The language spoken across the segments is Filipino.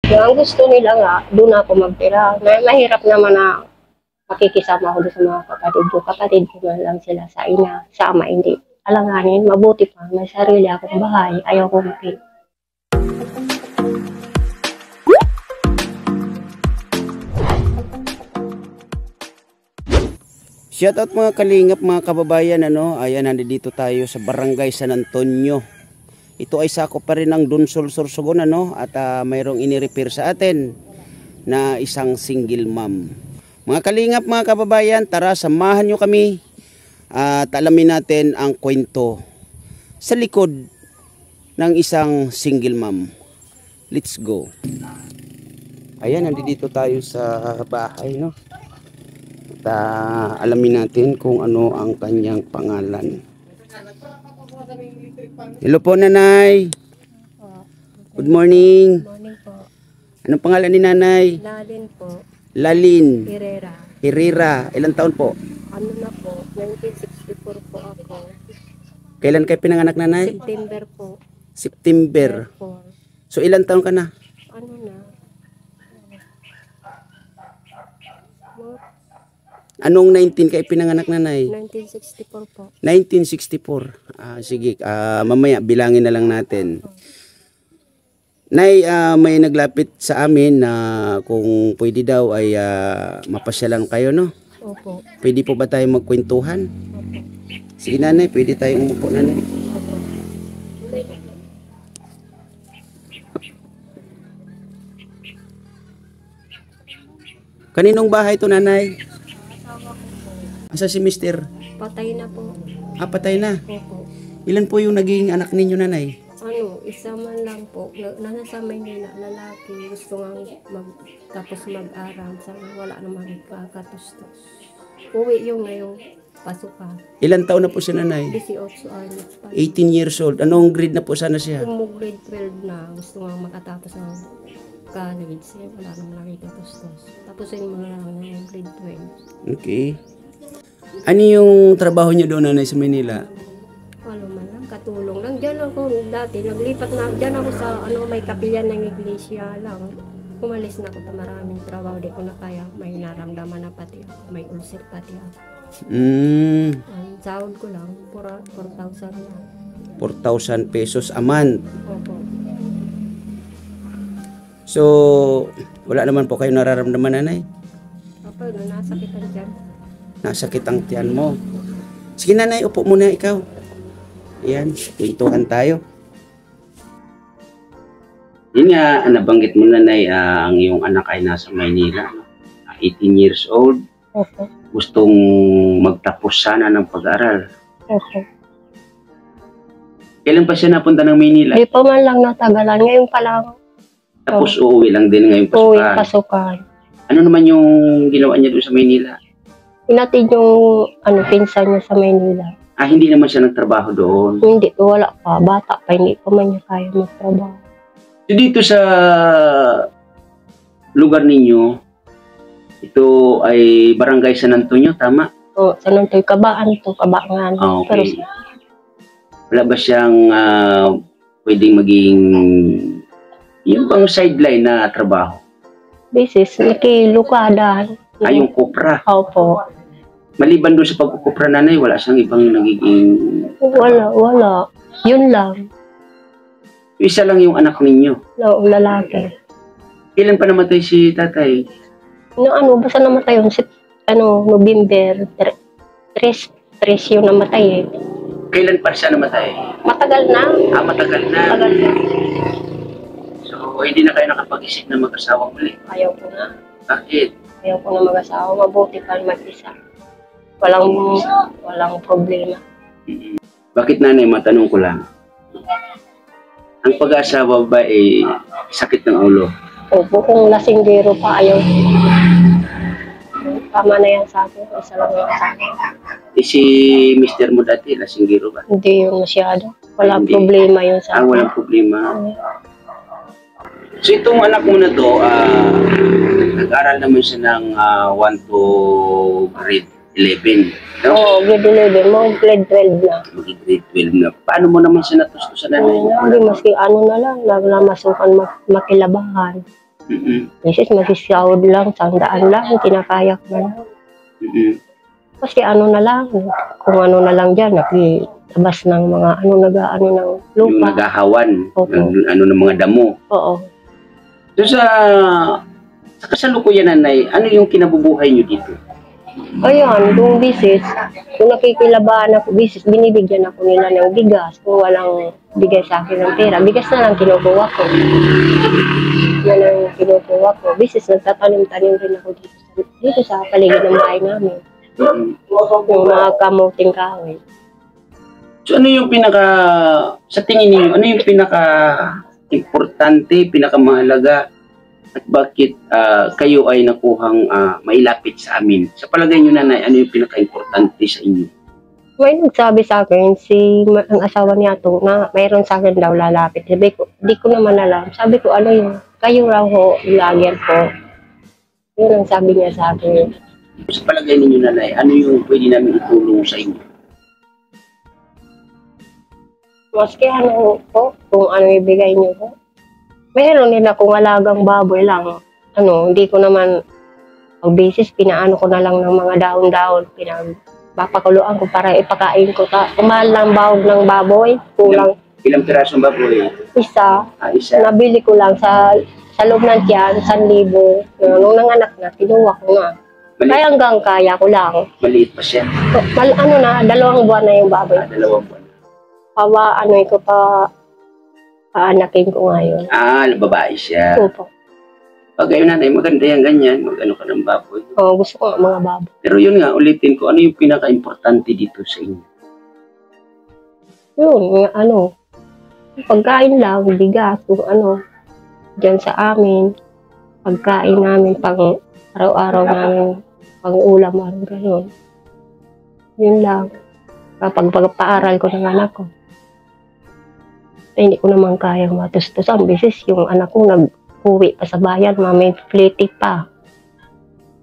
Ang gusto nila nga, doon ako magtira. Mahirap naman na makikisama ako doon sa mga kapatid ko. Kapatid ko man lang sila sa ina, sa ama, hindi. Alanganin, mabuti pa, may sarili akong bahay, ayaw ko magpili. Shoutout mga kalingap, mga kababayan, ayan, nandito tayo sa Barangay San Antonio. Ito ay sakop pa rin ng Dunsol, Sorsogon, at mayroong inirepair sa atin na isang single mom. Mga kalingap, mga kababayan, tara samahan nyo kami at alamin natin ang kwento sa likod ng isang single mom. Let's go. Ayan, nandito tayo sa bahay, at alamin natin kung ano ang kanyang pangalan. Hello po, Nanay. Good morning. Good morning po. Anong pangalan ni Nanay? Lalin po. Lalin Herrera. Herrera. Ilang taon po? Ano na po, 1964 po ako. Kailan kayo pinanganak, Nanay? September po. September. 4. So ilang taon ka na? Ano na? Anong 19 kayo pinanganak, Nanay? 1964 po. 1964. Sige, mamaya bilangin na lang natin. Nay, may naglapit sa amin na kung pwede daw ay mapasyalan kayo, Opo. Pwede po ba tayo magkwentuhan? Opo. Sige, Nanay, pwede tayong umupo, Nanay. Opo. Kaninong bahay to, Nanay? Asa si Mister? Patay na po. Patay na. Opo. Ilan po yung naging anak ninyo, Nanay? Isa man lang po. Nasa Maynila, lalaki. Gusto nga tapos mag-aral. Sana wala na magkakatustos. Uwi yung ngayong pasukan. Ilan taon na po si Nanay? 18 anos pa. 18 years old. Anong grade na po sana siya? Kung grade 12 na, gusto nga makatapos ng college. Wala naman nakikatustos. Tapusin mo na lang yung grade 12. Okay. Ano yung trabaho niyo doon, Nanay, sa Manila? Wala man lang, katulong lang. Diyan ako dati, naglipat na, diyan ako sa may kapilyan ng iglesia lang. Umalis na ako sa maraming trabaho, di ko na kaya. May naramdaman na pati ako, may ulcer pati ako. Ang sahod ko lang, 4,000 lang. 4,000 pesos a month. Opo. So, wala naman po kayo nararamdaman, Nanay? Opo, nasakitan dyan. Nasakit ang tiyan mo. Sige, Nanay, upo muna ikaw. Ayan, kwentuhan tayo. Yun nga, nabanggit mo, Nanay, ang iyong anak ay nasa Maynila. 18 years old. Opo. Gustong magtapos sana ng pag-aaral. Opo. Kailan pa siya napunta ng Maynila? Di pa man lang natagalan. Ngayon pa lang. Tapos uuwi lang din ngayong Uwi pasukan. pasukan. Ano naman yung ginawa niya doon sa Maynila? Inatid yung pinsan niya sa Maynila. Hindi naman siya nagtrabaho doon. Hindi, wala pa. Bata pa, hindi pa man niya kaya magtrabaho. So dito sa lugar ninyo, ito ay Barangay San Antonio, tama? Oo, San Antonio, Kabaan to, Kabangan. Pero Okay. Wala ba siyang pwedeng maging yung bang sideline na trabaho? basis, nakilukada. Yung kupra. Opo. Maliban doon sa pagkukupra, Nanay, wala siyang ibang nagiging... Wala. Yun lang. Isa lang yung anak ninyo. Lalaki. Kailan pa namatay si tatay? Basta namatay yun. November 3 yung namatay eh. Kailan pa siya namatay? Matagal na. Matagal na. Matagal na. So, hindi na kayo nakapag-isip na mag-asawa muli. Ayaw ko na. Bakit? Ayaw ko na mag-asawa. Mabuti pa mag-isa. Walang problema. Bakit, Nanay, matanong ko lang? Ang pag-asawa ba ay sakit ng ulo? Opo, kung lasinggero pa, ayaw. Tama na yan sa akin. Isa lang yan sa akin. Si Mr. mo dati, lasinggero ba? Hindi yun masyado. Walang Hindi. problema yun sa akin. Walang problema. So itong anak mo na to, nag-aral naman siya ng 1 to grade 11. No? Oo, grade 11. Grade 12 na. Grade 12 na. Paano mo naman siya natustusan, Nanay? Hindi, maski na lang, namasukan makilabahan. Misis, magsisahod lang, 100 lang, kinakaya ko na lang. Kasi ano na lang, kung ano na lang dyan, nakitabas ng mga ano ng Yung lupa. nagahawan, Opo. ng mga damo. Oo. So sa kasalukuyan, nanay, ano yung kinabubuhay nyo dito? Ayan, kung bisis, kung nakikilabahan ako, bisis, binibigyan ako nila ng bigas. Kung walang bigay sa akin ng pera, bigas na lang kinukuha ko. Yan ang kinukuha ko. Bisis, nagtatanim-tanim rin ako dito sa paligid ng bahay namin. Yung mga kamuting kahoy. So ano yung sa tingin niyo, ano yung importante, pinakamahalaga, at bakit kayo ay nakuhang mailapit sa amin? Sa palagay niyo, nanay, ano yung pinaka-importante sa inyo? May nagsabi sa akin, ang asawa niya to, na mayroon sa akin daw lalapit. Sabi ko, di ko naman alam. Sabi ko, ano yun? Kayo raw ho, vlogger po. Yun ang sabi niya sa akin. Sa palagay ninyo, nanay, ano yung pwede namin itulong sa inyo? Maski ano po, kung ano ibigay niyo po. Meron nila kung alagang baboy lang. Hindi ko naman, pag basis, pinaano ko na lang ng mga daon-daon. Papakuluan ko para ipakain ko. Kumahal lang bahog ng baboy. Kulang Ilang pirasong baboy? isa. Isa. Nabili ko lang sa loob ng tiyan, 1,000. Nung nanganak na, kinuha ko na. Kaya hanggang kaya ko lang. Maliit pa siya. Ano na, 2 buwan na yung baboy. 2 buwan. Paanakin ko ngayon. Babae siya. Opo. Pag ayun, nanay, maganda yan, ganyan. Mag-ano ka ng baboy. Gusto ko mga baboy. Pero yun nga, ulitin ko, ano yung pinaka-importante dito sa inyo? Yun, pagkain lang, bigas, kung dyan sa amin, pagkain namin, pang araw-araw namin, pang ulam, gano'n. Yun lang. Kapag pagpaaral ko ng anak ko, hindi ko naman kayang matustos. Ang bisis, yung anak ko nag-uwi pa sa bayan, may flitik pa.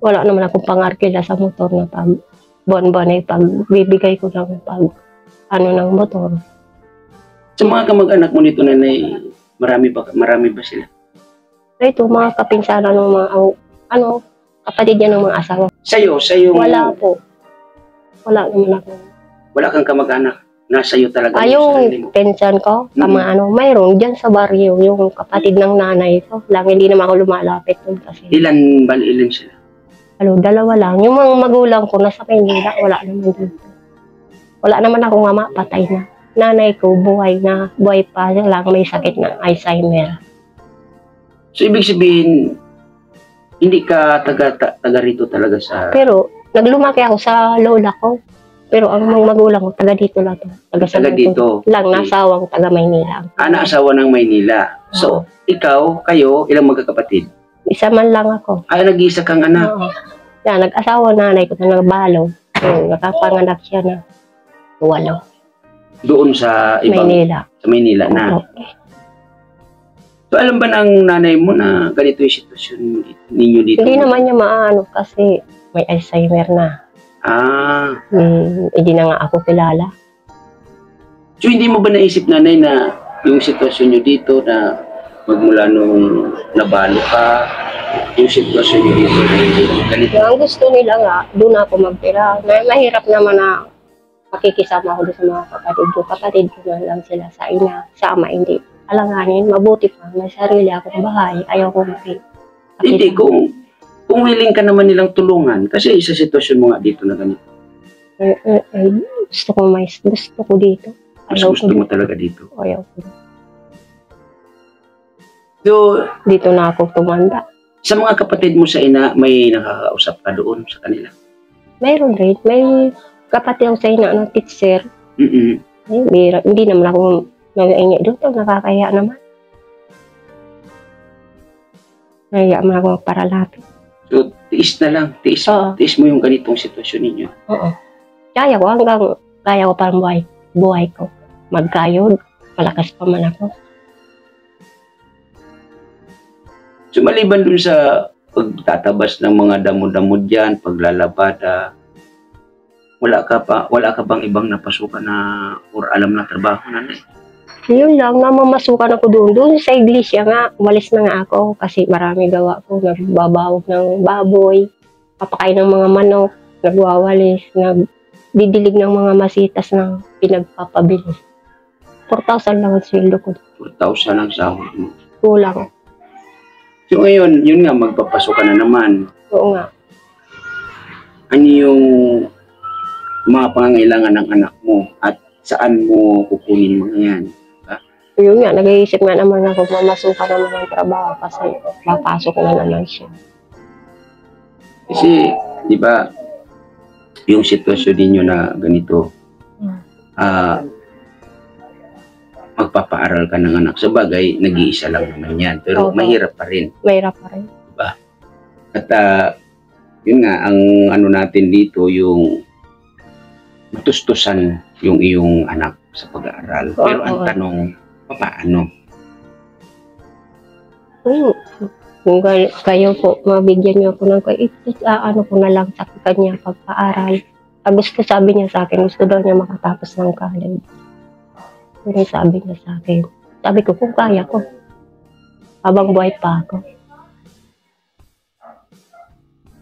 Wala naman akong pangarkila sa motor na pag buwan-buwan ay pagbibigay ko ng ng motor. Sa mga kamag-anak mo nito, nanay, marami ba sila? Ito, mga kapinsana ng mga, kapatid niya ng mga asawa. Sa'yo? Wala po. Wala naman ako. Wala kang kamag-anak? Nasa'yo talaga? Yung pension ko, mayroon dyan sa baryo, yung kapatid ng nanay ko. Lang, hindi naman ako lumalapit doon kasi. Ilan sila? 2 lang. Yung mga magulang ko, nasa Maynila, wala naman dito. Wala naman akong ama, patay na. Nanay ko, buhay pa lang, may sakit ng Alzheimer. So, ibig sabihin, hindi ka taga rito talaga sa... Pero, naglumaki ako sa lola ko. Pero ang mga magulang ko, taga dito lang to. Taga dito? Lang, nasawang taga Maynila. Naasawa ng Maynila. So, kayo, ilang magkakapatid? Isa man lang ako. Nag-iisa kang anak? Oo. Yan, nag-asawa nanay ko na nagbalo. Nakapanganak siya na 8. Doon sa ibang... Maynila. Sa Maynila na? Okay. So, alam ba ng nanay mo na ganito yung sitwasyon ninyo dito? Hindi naman niya maano kasi may Alzheimer na. Hindi na nga ako kilala. So, hindi mo ba naisip, nanay, na yung sitwasyon nyo dito na magmula nung nabalo ka, yung sitwasyon nyo dito na ganito? Ang gusto nila nga, doon ako magtira. Mahirap naman na makikisama ako doon sa mga kapatid ko. Kapatid ko na lang sila sa ina, sa ama, hindi. Alanganin, mabuti pa. May sarili akong bahay. Ayaw ko makikita. Hindi, kung willing ka naman nilang tulungan, kasi sa sitwasyon mo nga dito na ganito. Gusto ko dito. Gusto mo talaga dito. Ayaw ko. So, dito na ako tumanda. Sa mga kapatid mo sa ina, may nakakausap ka doon sa kanila? Mayroon rin. May kapatid ako sa ina na teacher. Hindi naman ako nag-iingay doon. Nakakaya naman. Naya man ako magparalapit. So, tiis na lang. Tiis mo yung ganitong sitwasyon ninyo. Oo. Kaya ko parang buhay ko. Magkayod. Malakas pa man ako. So, maliban dun sa pagtatabas ng mga damo-damo dyan, paglalabada, wala ka bang ibang napasukan na or alam na trabaho, nanay? Yun lang, namamasukan ako doon. Doon sa iglesia nga, umalis na nga ako kasi marami gawa ko. Nagbabawag ng baboy, papakain ng mga manok, nagwawalis, nagdidilig ng mga masitas na pinagpapabili. 4,000 lang ang sweldo ko. 4,000 ang sahod mo. Kulang. So ngayon, yun nga, magpapasok ka na naman. Oo nga. Ano yung mga pangangailangan ng anak mo at saan mo kukunin mga yan? Yun nga, nag-iisip nga naman ako, mamasukan naman ng trabaho kasi papasok na naman siya. Kasi, di ba, yung sitwasyon ninyo na ganito, magpapaaral ka ng anak. Sa bagay, nag-iisa lang naman yan. Pero Opo. mahirap pa rin. Mahirap pa rin. At yun nga, ang ano natin dito, yung matustusan yung iyong anak sa pag-aaral. Pero ang Oo. tanong, paano? Kung kayo po, mabigyan niyo ako ng ano ko na lang sa kanya pagpaaral. Gusto sabi niya sa akin, gusto daw niya makatapos ng college. Yun yung sabi niya sa akin. Sabi ko, kung kaya ko. Habang buhay pa ako.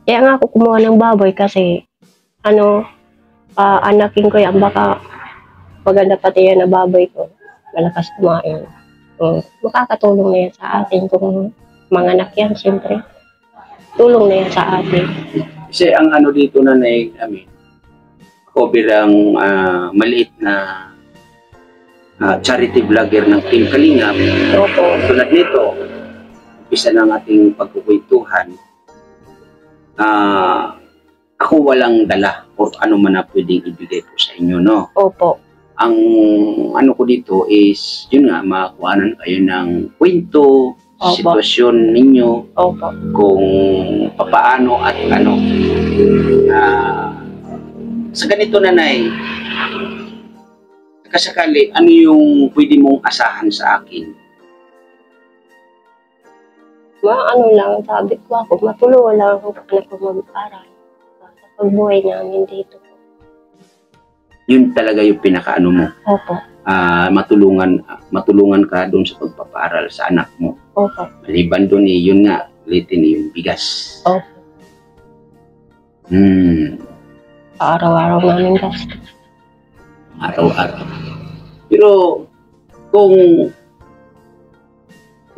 Kaya nga ako kumuha ng baboy kasi, anakin ko yan, baka maganda pati yan na baboy ko. Malakas kumain. Makakatulong na yan sa atin kung mga anak yan, siyempre. Tulong na yan sa atin. Kasi ang ano dito na ako bilang maliit na charity vlogger ng Team Kalingap. Opo. Tulad nito, umpisa ng ating pagkukwentuhan, ako walang dala o ano man na pwedeng ibigay po sa inyo, no? Opo. Ang ano ko dito is, yun nga, makakuhanan kayo ng kwento, Opo. sitwasyon ninyo, Opo. kung papaano at ano. Sa ganito, nanay, kasakali, ano yung pwede mong asahan sa akin? Lang, sabi ko ako, matulungan lang ako anak ko mag-aral. Sa pagbuhay namin dito. Yun talaga yung pinakaano mo. Opo. Matulungan ka doon sa pagpapaaral sa anak mo. Opo. Maliban doon yun nga, ulitin yung bigas. Opo. Araw-araw namin gasto. Araw-araw. Pero kung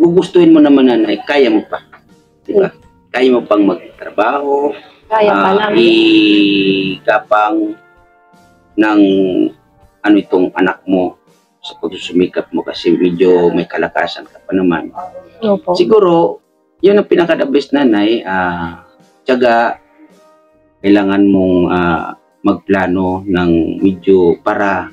gugustuhin mo naman, nanay, kaya mo pa. Diba? Kaya mo pang magtrabaho. Kaya pa lang. Ikapang ng ano itong anak mo sa pagsusumikap mo kasi medyo may kalakasan ka pa naman. Opo. Siguro, yun ang pinaka-the best, nanay. Tiyaga, kailangan mong magplano ng medyo para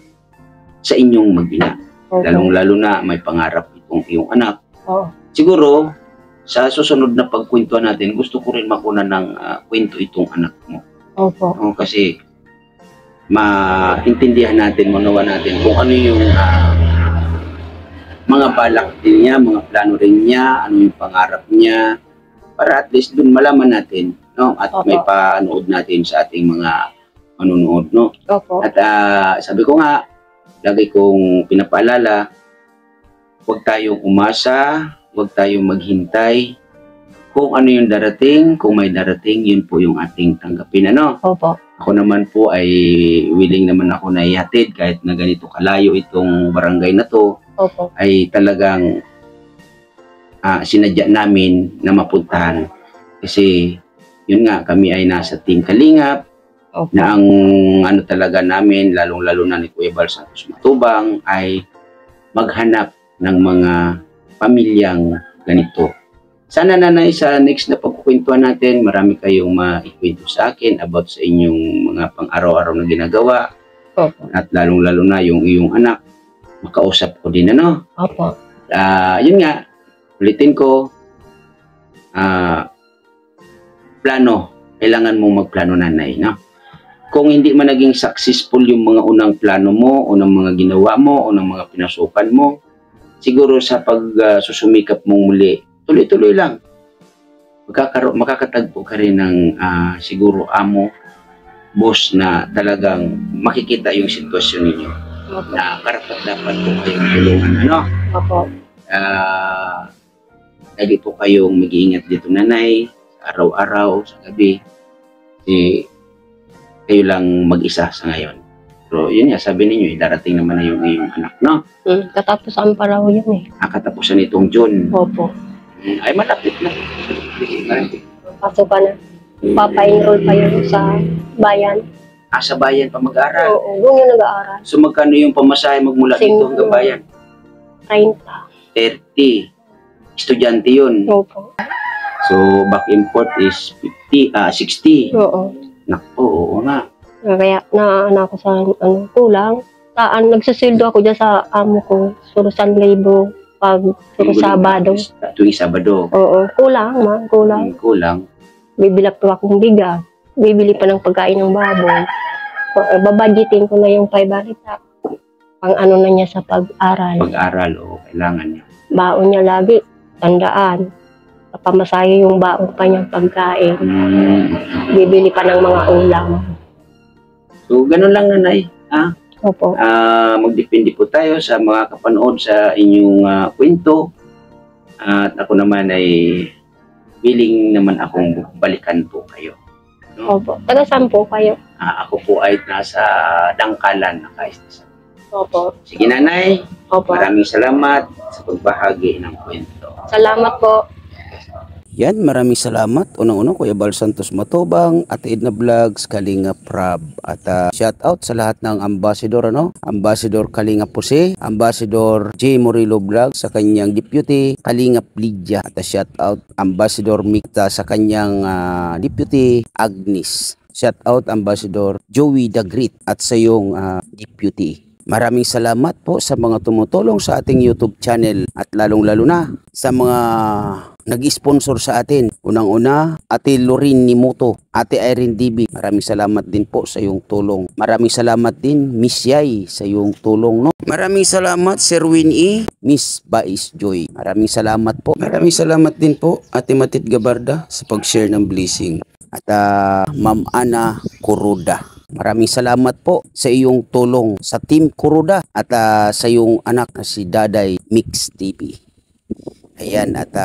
sa inyong mag-ina. Opo. Lalong-lalo na may pangarap itong iyong anak. Oo. Siguro, sa susunod na pagkwentuhan natin, gusto ko rin makuna ng kwento itong anak mo. Opo. Kasi maintindihan natin, manawa natin kung ano yung mga balak din niya, mga plano rin niya, ano yung pangarap niya, para at least dun malaman natin, no? At Opo. may panood natin sa ating mga manunood, no? Opo. At sabi ko nga, lagi kong pinapaalala, huwag tayong umasa, huwag tayong maghintay. Kung ano yung darating, kung may darating, yun po yung ating tanggapin, ano? Opo. Ako naman po ay willing naman ako na ihatid kahit na ganito kalayo itong barangay na to, Opo. ay talagang sinadya namin na mapuntahan. Kasi yun nga, kami ay nasa Team Kalingap, Opo. na ang ano talaga namin, lalong-lalo na ni Kuya Bal Santos Matubang, ay maghanap ng mga pamilyang ganito. Sana, nanay, sa next na pagkukwentuhan natin, marami kayong maikwento sa akin about sa inyong mga pang-araw-araw na ginagawa. Opo. At lalong-lalo na yung iyong anak, makausap ko din, ano? Opo. Yun nga, ulitin ko, plano. Kailangan mong magplano, nanay, no? Kung hindi man naging successful yung mga unang plano mo, unang mga ginawa mo, unang mga pinasukan mo, siguro sa pagsusumikap mong muli, tuloy-tuloy lang. Makakatagpo ka rin ng siguro amo, boss na talagang makikita yung sitwasyon ninyo. Opo. na karapat dapat po kayong tulungan. Ano? Opo. Lagi po kayong mag-iingat dito, nanay, araw-araw, sa gabi. Kasi kayo lang mag-isa sa ngayon. Pero yun nga, sabi ninyo, darating naman na yung iyong anak, no? Katapusan pa raw yun eh. Katapusan nitong June. Opo. Ay, malapit na. Pasok ka na. Papa-enroll pa yun sa bayan. Sa bayan pa mag-aaral. Oo, doon yung nag-aaral. So magkano yung pamasahe magmula dito hanggang bayan? 30. 30. Estudyante yun. Opo. So back and forth is 60. Oo. Naku, oo nga. Kaya ako sa kulang. Nagsasildo ako dyan sa amo ko. Suro 1,000 pag suro Sabado. Tuwing Sabado. Oo, kulang. Kulang. Bibilap pa akong bigas. Bibili pa ng pagkain ng baboy. Babudgetin ko na yung 500 pang ano na niya sa pag-aral. Pag-aral, kailangan niya. Baon niya lagi, tandaan. Pamasahe yung baon pa niyang pagkain. Bibili pa ng mga ulam. So, ganun lang, nanay. Opo. Magdepende po tayo sa mga kapanood sa inyong kwento. At ako naman ay willing naman akong balikan po kayo. No? Opo. Taga saan po kayo? Ako po ay nasa Dangkalan, nakaistas. Opo. Sige, nanay. Opo. Maraming salamat sa pagbahagi ng kwento. Salamat po. Yan, maraming salamat. Unang-una, Kuya Bal Santos Matubang, Ate Edna Vlogs, Kalinga Prab. At shout out sa lahat ng ambassador, Ambassador Kalinga Puse, Ambassador J. Morillo Vlogs sa kanyang deputy, Kalinga Lydia. At shout out Ambassador Mikta sa kanyang deputy, Agnes. Shout out Ambassador Joey the Great at sa iyong deputy. Maraming salamat po sa mga tumutulong sa ating YouTube channel at lalong-lalo na sa mga nag-sponsor sa atin. Unang-una, Ate Lorin Nimoto, Ate Irene DB. Maraming salamat din po sa iyong tulong. Maraming salamat din Miss Yay sa iyong tulong, no? Maraming salamat Sir Winnie, Miss Bais Joy. Maraming salamat po. Maraming salamat din po Ate Matid Gabarda sa pag-share ng blessing. At Ma'am Ana Kuruda. Maraming salamat po sa iyong tulong sa Team Kuruda at sa iyong anak na si Daday Mix TV. Ayan, at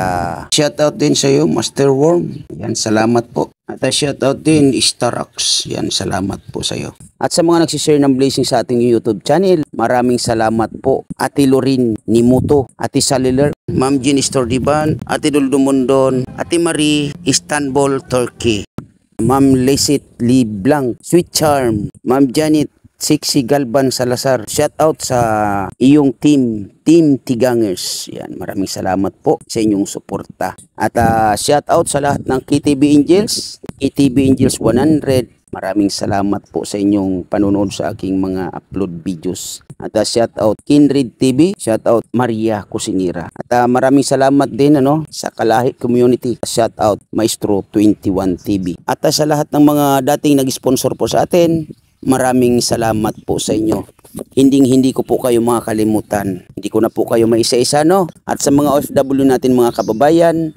shoutout din sa iyo Master Worm. Ayan, salamat po. At shoutout din Starax. Ayan, salamat po sa iyo. At sa mga nagsishare ng blessing sa ating YouTube channel, maraming salamat po. Ate Lorin Nimuto, Ate Saliler, Ma'am Jean Estordiban, Ate Duldumundon, Ate Marie, Istanbul, Turkey. Ma'am Lesit Liblang, Sweet Charm, Ma'am Janet Sexy Galban Salazar. Shout out sa iyong team Tigangers. Yan, maraming salamat po sa inyong suporta. At shout out sa lahat ng KTB Angels, KTB Angels 100. Maraming salamat po sa inyong panonood sa aking mga upload videos. At shout out Kindred TV, shout out Maria Cusinera. At maraming salamat din sa Kalahi Community. Shout out Maestro 21 TV. At sa lahat ng mga dating nag-sponsor po sa atin, maraming salamat po sa inyo. Hindi ko po kayo makakalimutan. Hindi ko na po kayo maisa-isa, At sa mga OFW natin, mga kababayan,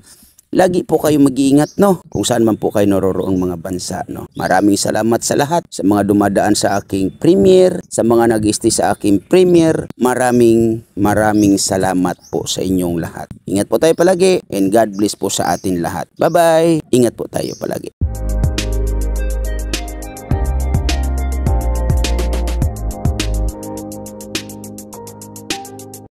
lagi po kayo mag-iingat, kung saan man po kayo naroroong mga bansa, Maraming salamat sa lahat, sa mga dumadaan sa aking premiere, sa mga nag-stay sa aking premiere. Maraming salamat po sa inyong lahat. Ingat po tayo palagi and God bless po sa atin lahat. Bye-bye! Ingat po tayo palagi.